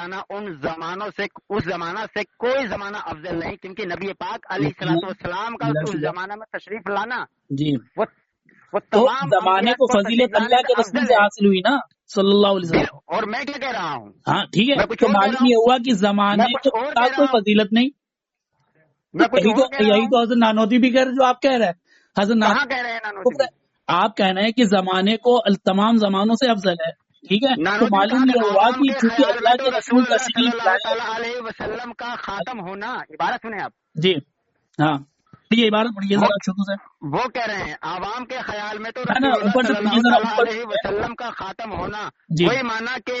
لانا ان زمانوں سے، اس زمانہ سے کوئی زمانہ افضل نہیں، کیونکہ نبی پاک علیہ الصلوۃ والسلام کا اس زمانہ میں تشریف لانا جی وہ تو تمام زمانے انبیاء کو کو فضیلت تشریف اللہ لانے کے سے رسول افضل سے ہے۔ حاصل ہوئی نا صلی اللہ علیہ وسلم۔ اور میں کیا کہہ رہا ہوں؟ ہاں ٹھیک ہے، میں کچھ تو اور کہہ معلوم رہا ہوں، یہ ہوا کہ زمانے میں کچھ کو اور کہہ کوئی رہا ہوں، فضیلت نہیں، میں کچھ یہی اور کہہ رہا ہوں۔ تو حضرت نانوتوی بھی کہہ رہے جو آپ کہہ رہے ہیں، حضرت کہاں کہہ رہے ہیں نانوتوی؟ آپ کہہ رہے ہیں کہ زمانے کو تمام زمانوں سے افضل ہے، ٹھیک ہے، تو نانوتوی معلوم کہا کہ یہ ہوا عوام کہ کے چونکہ خیال میں اللہ تو کے رسول رسول اللہ صلی تشریف اللہ لائے، تعالیٰ علیہ وسلم کا خاتم ہونا، عبارت سنیں آپ، جی ہاں یہ عبارت پڑھیے وہ ذرا شروع سے، وہ کہہ رہے ہیں عوام کے خیال میں تو نا رسول اللہ اوپر سے صلی پڑھیے اللہ ذرا، تعالیٰ اوپر علیہ وسلم کا خاتم ہونا، جی وہی مانا کہ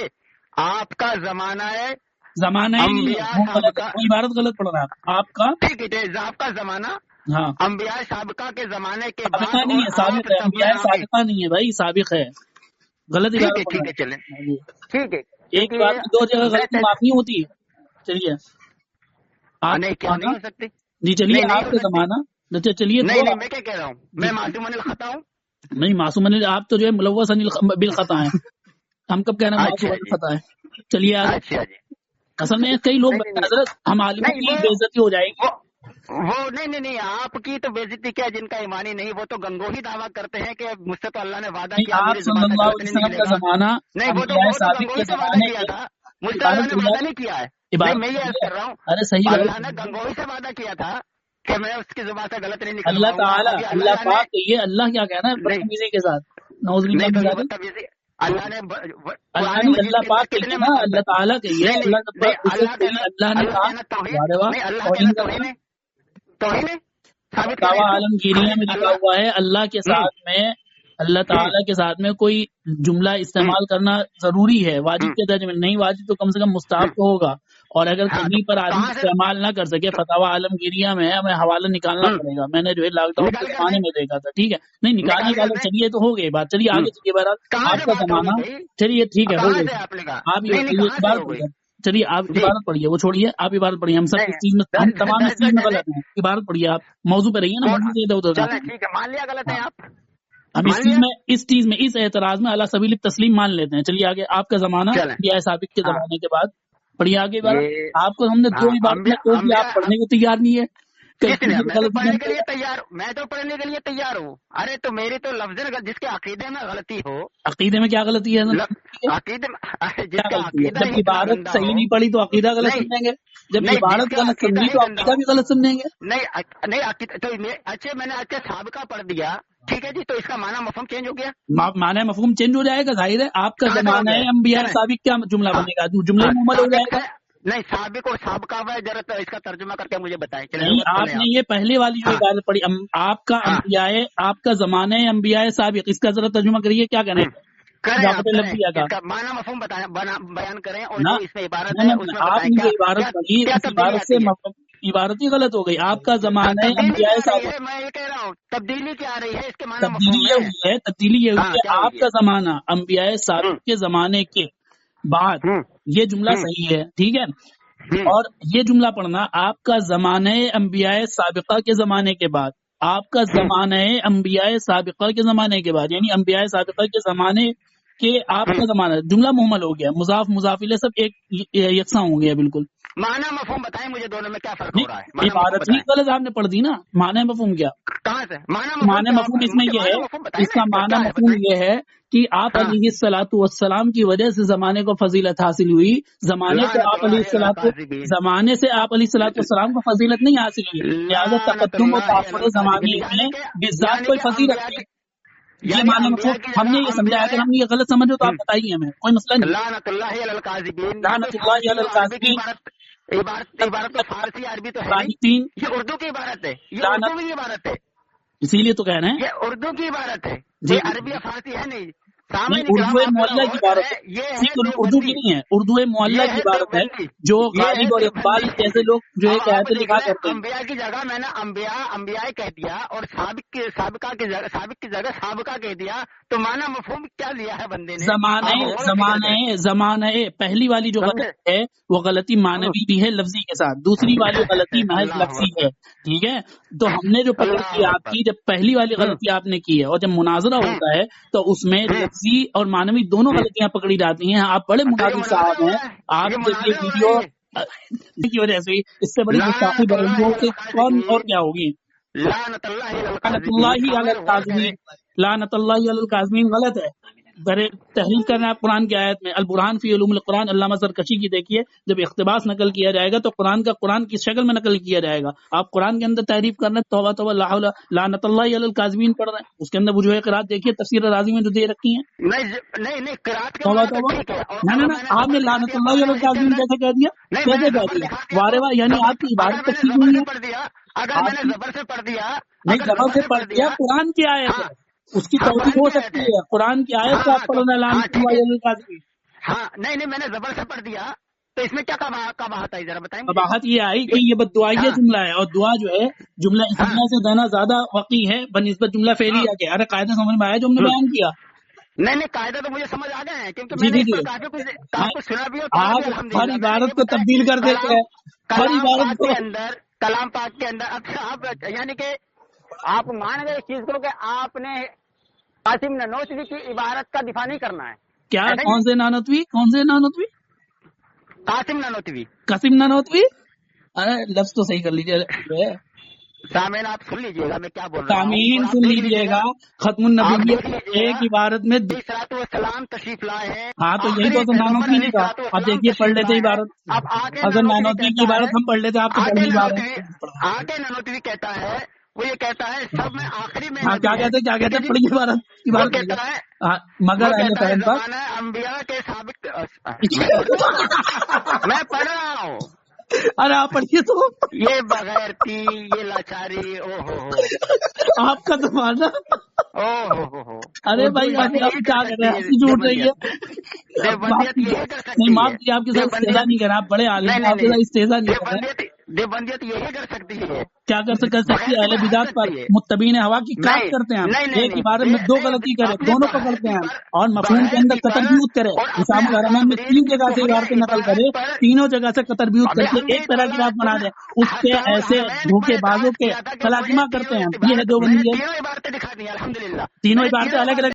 آپ کا زمانہ ہے، زمانہ ہی نہیں ہے، انبیاء وہ غلط ہے، سابقہ، وہ عبارت غلط پڑھ رہا ہے آپ کا، ٹھیک ہے آپ کا زمانہ ہاں انبیاء سابقہ کے زمانے کے سابقہ بعد نہیں اور ہے، آپ سابق ہے، سب میں انبیاء آگے۔ سابقہ نہیں ہے بھائی، سابق ہے، غلط ٹھیک ہے عبارت پڑھ ٹھیک رہا ہے چلیں، ہے جی، ٹھیک ہے، ایک کیونکہ بات میں دو جگہ غلطی ویسے معاف نہیں ہوتی ہے، چلیے آپ نہیں کا کیا نہیں زمانہ، ہو سکتی، جی چلیے نہیں آپ ہو کا سکتی، زمانہ، اچھا چلیے نہیں تو نہیں میں کیا کہہ رہا ہوں، جی میں معصوم الخطا ہوں۔ نہیں معصوم آپ تو جو ہے ملوث بالخطا ہیں، ہم کب کہہ رہے ہیں معصوم اچھا جی، الخطا ہے، چلیے آگے، اچھا جی، اصل میں کئی لوگ نہیں نہیں حضرت ہم عالموں نہیں کی بے عزتی ہو جائے گی، وہ نہیں آپ کی تو بےزتی کیا، جن کا ایمانی نہیں وہ تو گنگوہی دعویٰ کرتے ہیں کہ مجھ سے تو اللہ نے وعدہ نہیں کیا آپ میری صلی زبان سے اللہ غلط علیہ نہیں وسلم نکلے کا گا، زمانہ نہیں انبیاء وہ تو سابق کے گنگوہی سے وعدہ زمانے کیا کے تھا، مجھ سے اللہ عبارت نے پڑھیے وعدہ نہیں کیا ہے، عبارت میں یہ عرض پڑھیے، کر رہا ہوں، ارے صحیح بات اللہ نے گنگوہی سے وعدہ کیا تھا کہ میں اس کی زبان سے غلط نہیں اللہ نکلواؤں گا، تعالیٰ ابھی اللہ اللہ نے پاک کہیے اللہ کیا کہنا ہے نہیں بدتمیزی کے ساتھ، نعوذ باللہ نہیں من تو یہ ذالک، بدتمیزی اللہ نے اللہ قرآن نہیں مجید اللہ کے اندر پاک کتنے کہیے نا، مقام اللہ پر، تعالیٰ کہیے، نہیں نہیں اللہ نہیں پر عزت کہیے، اللہ نے کہا کہنا توحید، وارے واہ نہیں اللہ کہنا توہین توہین کرنا، ہے، توہین ہے، ثابت کریں فتاوی اس کو، عالمگیریہ میں لکھا اللہ ہوا ہے اللہ کے ساتھ میں اللہ تعالیٰ کے ساتھ میں کوئی جملہ استعمال کرنا ضروری ہے، واجب کے درجے میں نہیں، واجب تو کم سے کم مستحب تو ہوگا، اور اگر ہاں تو کہیں پر آدمی کہاں سے استعمال نہ کر سکے فتاوی عالمگیریہ میں ہمیں حوالہ نکالنا پڑے گا، میں نے جو ہے لاک ڈاؤن کے نکال کر زمانے دیں، میں دیکھا تھا، ٹھیک ہے نہیں نکالنے نکال کا کر دیں، چلیے تو ہو گئی بات، چلیے آگے چلیے بہرحال کہاں آپ سے کا بات ہوگی زمانہ، بھائی، چلیے ٹھیک ہے ہو کہاں گئی، سے آپ نے کہا، آپ یہ نہیں نہیں بتائیے کہاں سے عبارت ہو گئی، پڑھیے، چلیے آپ جی عبارت پڑھیے، وہ چھوڑیے آپ عبارت پڑھیے، ہم سب نہیں اس چیز میں ہم تمام اس چیز میں چلیں غلط ہیں، عبارت پڑھیے آپ موضوع پہ رہیے نا، موضوع سے ادھر ادھر نہ چلیں جائیں، ٹھیک ہے، مان لیا غلط ہے ہاں آپ، ہم مان لیا، اس چیز میں اس اعتراض میں اللہ سبیل تسلیم مان لیتے ہیں، چلیے آگے آپ کا زمانہ چلیں انبیاء سابق کے ہاں زمانے کے بعد پڑھیے آگے عبارت، یہ آپ کو ہم نے دو ہاں عبارت میں توڑ دیا، آپ پڑھنے کو تیار نہیں ہے، کہیں کس نے، پھر میں تو غلطی نہ پڑھنے کے نکل لیے جائے، تیار ہوں، میں تو پڑھنے کے لیے تیار ہوں، ارے تو میری تو لفظ جس کے عقیدے میں غلطی ہو، عقیدے میں کیا غلطی ہے عقیدے میں جس کیا کا غلطی ہے، عقیدہ جب ہی اتنا عبارت گندا صحیح ہو، نہیں پڑھی تو عقیدہ غلط نہیں سمجھیں گے، جب نہیں جس عبارت کا غلط عقیدہ سمجھی ہی تو گندا عقیدہ ہو، بھی غلط سمجھیں گے، نہیں تو اچھا میں نے اچھا سابقہ پڑھ دیا، ٹھیک ہے جی، تو اس کا معنی مفہوم چینج ہو گیا، معنی مفہوم چینج ہو جائے گا، ظاہر ہے آپ کا کہاں سے ہو زمانہ گیا ہے انبیاء چلیں سابق، کیا جملہ ہاں بنے گا، جملہ ہاں مکمل ہو جائے سابق گا، ہے، نہیں سابق اور سابقہ ہے، ذرا تو اس کا ترجمہ کر کے مجھے بتائیں، چلیں نہیں لغت آپ کھولیں نے یہ پہلے والی جو ہاں عبارت پڑھی آپ کا ہاں انبیاء آپ کا زمانہ ہے انبیاء سابق، اس کا ذرا ترجمہ کریے کیا کہنا ہے کریں اضافت آپ کریں لفظیہ کا، اس کا معنی مفہوم بتائیں، بیان کریں، اور نہ جو اس میں عبارت نہ ہے نہ اس میں آپ بتائیں نے کیا جو عبارت کیا پڑھی کیا اس تبدیلی عبارت سے آتی ہے، عبارت ہی غلط ہو گئی، آپ کا زمانہ ہے تبدیلی کیا انبیاء آ رہی سابق، ہے، میں یہ کہہ رہا ہوں تبدیلی کیا آ رہی ہے اس کے معنی تبدیلی مفہوم یہ میں، ہوئی ہے، تبدیلی یہ ہوئی ہاں ہے کیا آپ ہوئی ہے، کا زمانہ انبیاء سابق کے زمانے کے بعد، یہ جملہ صحیح ہے ٹھیک ہے، اور یہ جملہ پڑھنا آپ کا زمانہ انبیاء سابقہ کے زمانے کے بعد، آپ کا زمانہ انبیاء سابقہ کے زمانے کے بعد، یعنی انبیاء سابقہ کے زمانے کے آپ کا زمانہ، جملہ محمل ہو گیا، مضاف مضاف الیہ سب ایک یکساں ہو گیا بالکل، معنی مفہوم بتائیں مجھے دونوں میں کیا فرق ہو رہا ہے، نہیں معنی مفہوم عبارت ہی بتائیں غلط آپ نے پڑھ دی نا، معنی مفہوم کیا، کہاں سے معنی مفہوم معنی کیا، مفہوم اس میں مجھے یہ ہے، معنی مفہوم بتائیں اس نا کا اس کا معنی کیا ہے مفہوم بتائیں، یہ ہے کہ آپ ہاں علیہ الصلوۃ والسلام کی وجہ سے زمانے کو فضیلت حاصل ہوئی، زمانے سے لعنت آپ علیہ اللہ علی الصلوۃ الکاذبین، زمانے سے آپ علیہ الصلوۃ والسلام کو فضیلت نہیں حاصل ہوئی، لہٰذا لعنت تقدم و اللہ علی تاخر زمانے الکاذبین، میں بذات کوئی فضیلت انبیاء نہیں، کی یہ یعنی معنی انبیاء مفہوم کی ہم جگہ نے یہ سمجھا، انبیاء اگر ہم یہ غلط سمجھو تو آپ بتائیے ہمیں، کوئی مسئلہ نہیں، لعنت اللہ علی الکاذبین، یہ کوئی لعنت اللہ فارسی علی اور عربی کی الکاذبین، عبارت تو فارسی عربی تو ہے نہیں، قانتین، یہ اردو کی عبارت ہے، یہ لعنت، اردو کی عبارت ہے، اسی لیے تو کہہ رہے ہیں یہ اردو کی عبارت ہے، جی کوئی عربی یا فارسی ہے نہیں، نہیں، سامعین اردو کرام آپ ذرا معلیٰ کی غور عبارت ہے، کریں، یہ ہے صرف اردو کی دیوبندی، نہیں ہے، اردو معلیٰ یہ کی ہے عبارت ہے، دیوبندی، جو یہ ہے غالب اور اقبال دیوبندی، جیسے لوگ جو ہے اب آپ کہتے دیکھ لکھا لیں کرتے ہیں، انبیاء کی جگہ میں نے انبیاء کہہ دیا اور سابقہ کی جگہ سابقہ کہہ دیا، تو معنی مفہوم کیا لیا ہے بندے نے، آپ غور و فکر کریں، زمانہ پہلی والی جو سمجھے، غلطی ہے وہ غلطی معنوی بھی ہے لفظی کے ساتھ، دوسری والی غلطی محض اللہ لفظی ہے، اکبر، ٹھیک ہے، تو ہم نے جو پکڑ کی اللہ آپ اکبر، کی، جب پہلی والی غلطی آپ نے کی ہے اور جب مناظرہ ہوتا ہے تو اس میں لفظی اور معنوی دونوں غلطیاں پکڑی جاتی ہیں. آپ بڑے منافق صاحب ہیں. آپ دیکھیے ویڈیو کی وجہ سے اس سے بڑی گستاخی بریلیوں سے کون اور کیا ہوگی. لعنت اللہ علی الکاذبین، لعنت اللہ علی الکاذبین غلط ہے. تحریر کرنا آپ قرآن کی آیت میں البرہان فی علوم القرآن علامہ زرکشی کی دیکھیے. جب اقتباس نقل کیا جائے گا تو قرآن کی شکل میں نقل کیا جائے گا. آپ قرآن کے اندر تعریف کر رہے ہیں توبہ توبہ لا حول لعنت اللہ علی الکاذبین پڑھ رہے ہیں. اس کے اندر وجوہ قرات دیکھیے تفسیر رازی میں جو دے رکھی ہیں. نہیں قرات توبہ توبہ نہ آپ نے لعنت اللہ علی الکاذبین کیسے کہہ دیا؟ کیسے کہہ دیا؟ وارے واہ یعنی آپ کی عبادت تک ٹھیک نہیں ہے. اگر میں نے زبر سے پڑھ دیا نہیں زبر سے پڑھ دیا قرآن کی آیت ہے اس کی توجہ ہو سکتی ہے. قرآن کی آیت سے آپ پڑھنا لعنت اللہ علی الکاذبین. ہاں نہیں میں نے زبر سے پڑھ دیا تو اس میں کیا قباحت آئی ذرا بتائیں. قباحت یہ آئی کہ یہ بددعائیہ جملہ ہے اور دعا جو ہے جملہ اس دنیا سے دینا زیادہ واقعی ہے بنسبت جملہ فعلیہ کے. ارے قاعدہ سمجھ میں آیا جو ہم نے بیان کیا؟ نہیں قاعدہ تو مجھے سمجھ آ گئے ہیں کیونکہ جی کافی سنا بھی آپ ہر عبارت کو تبدیل کر دیتے ہیں. ہر عبارت کے اندر کلام پاک کے اندر اچھا آپ یعنی کہ آپ مان گئے اس چیز کو کہ آپ نے قاسم نانوتوی کی عبارت کا دفاع نہیں کرنا ہے. کیا کون سے نانوتوی؟ قاسم نانوتوی. ارے لفظ تو صحیح کر لیجیے. سامعین آپ سن لیجیے گا میں کیا بول رہا ہوں. سامعین سن لیجیے گا. ختم النبی ایک عبارت میں والسلام تشریف لائے ہیں. ہاں تو یہی تو نانوتوی نہیں تھا. اب دیکھیے پڑھ لیتے عبارت. اگر نانوتوی کی عبارت ہم پڑھ لیتے آپ تو پڑھ نہیں پا رہے. آگے نانوتوی کہتا ہے وہ یہ کہتا ہے سب میں آخری میں کیا کہتے پڑھیے عبارت کہتا ہے مگر انبیاء کے سابق میں پڑھ رہا ہوں. ارے آپ پڑھیے تو. یہ بغیرتی یہ لاچاری او ہو آپ کا زمانہ او ہو. ارے بھائی آپ کیا کر رہے ہیں؟ ہنسی جھوٹ رہی ہے. نہیں معاف کیجیے آپ کے ساتھ استہزا نہیں کر رہا. آپ بڑے عالم ہیں آپ کے ساتھ استہزا نہیں کر رہے. دیوبندیت یہی کر سکتی ہے. کیا کر سکتی ہے؟ اہل بدعت پر متبعین ہوا کی کاٹ کرتے ہیں. ایک عبارت میں دو غلطی کرے دونوں پکڑتے ہیں اور مفہوم کے اندر قطر بیوت کرے. نصاب الحرمین میں 3 جگہ سے عبارتیں نقل کرے تینوں جگہ سے قطر بیوت کر کے ایک طرح کی بات بنا دے. اس کے ایسے دھوکے بازوں کے تلاقمہ کرتے ہیں. یہ ہے دیوبندیت. تینوں عبارتیں الگ الگ